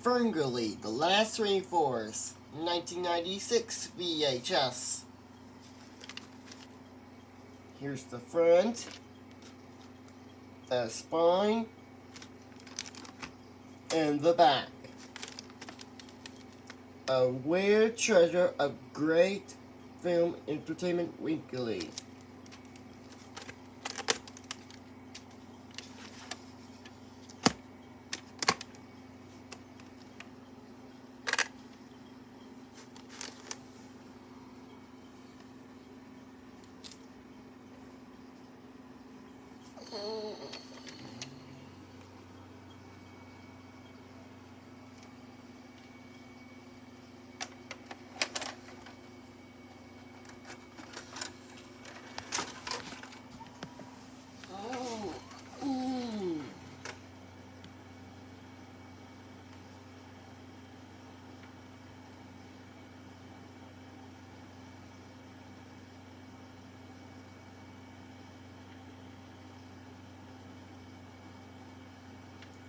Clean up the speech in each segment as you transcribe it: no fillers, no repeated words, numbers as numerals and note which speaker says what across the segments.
Speaker 1: Ferngully, The Last Rainforest, 1996 VHS. Here's the front, the spine, and the back. A rare treasure of great film entertainment weekly.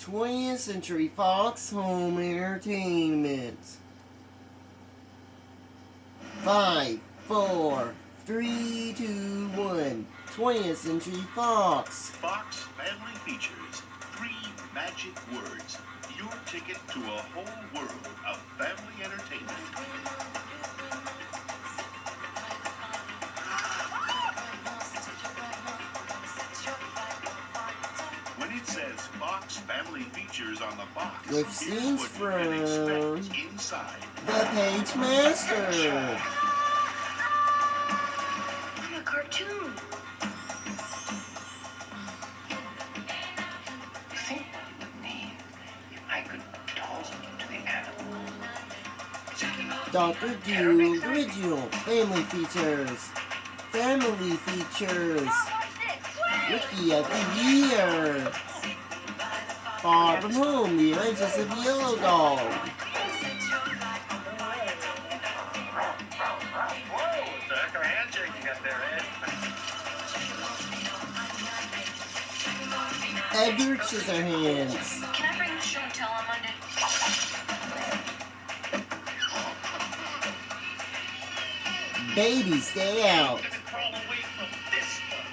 Speaker 1: '20th Century Fox Home Entertainment. 5, 4, 3, 2, 1. 20th Century Fox.
Speaker 2: Fox Family Features. 3 magic words. Your ticket to a whole world of family entertainment. When it says Fox Family Features on the box,
Speaker 1: With scenes from
Speaker 2: inside.
Speaker 1: The Page Master.
Speaker 3: I'm a cartoon. Think what it would mean if I could talk to the animals.
Speaker 1: Dr. Doodle Original Family Features. Family Features. Rookie of the Year. Far From Home, The Adventures of Yellow Dog.
Speaker 2: Whoa, the heck of a handshake you got there, Ed?
Speaker 1: Edward Scissorhands.
Speaker 3: Can I bring the show and tell on Monday?
Speaker 1: Baby, Stay Out.
Speaker 2: Crawl away from this one.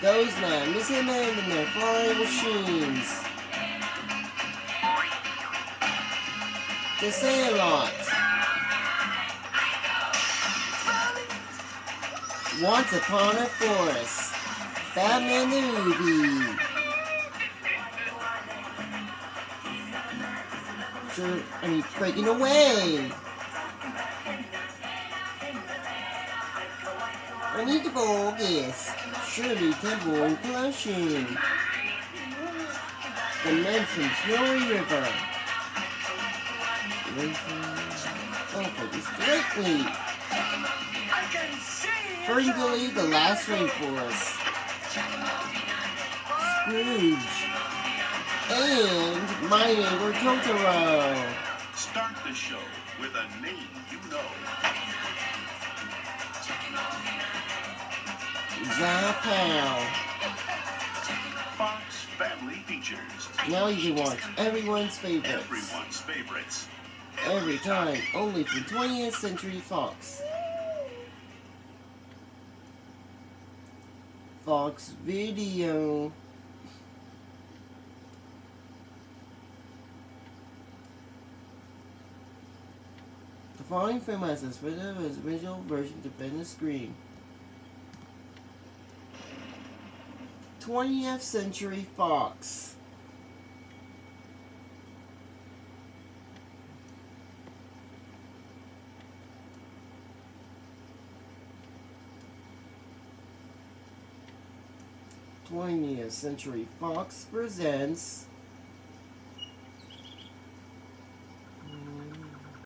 Speaker 1: Those men, Miss Hammond and their flying machines. The Sandlot. Once Upon a Forest. Batman the Movie. Breaking Away. Unreadable Guess. Shirley Temple and Flushing. The Men from Snowy River. Oh, for this greatly. Ferngully, The Last Rainforest. Scrooge. And My Neighbor Totoro.
Speaker 2: Start the show with a name you know.
Speaker 1: Zapow.
Speaker 2: Fox Family Features.
Speaker 1: Now you can watch everyone's favorites.
Speaker 2: Everyone's favorites.
Speaker 1: Every time, only from 20th Century Fox. Fox Video. The following film has its original version to bend the screen. 20th Century Fox. '20th Century Fox presents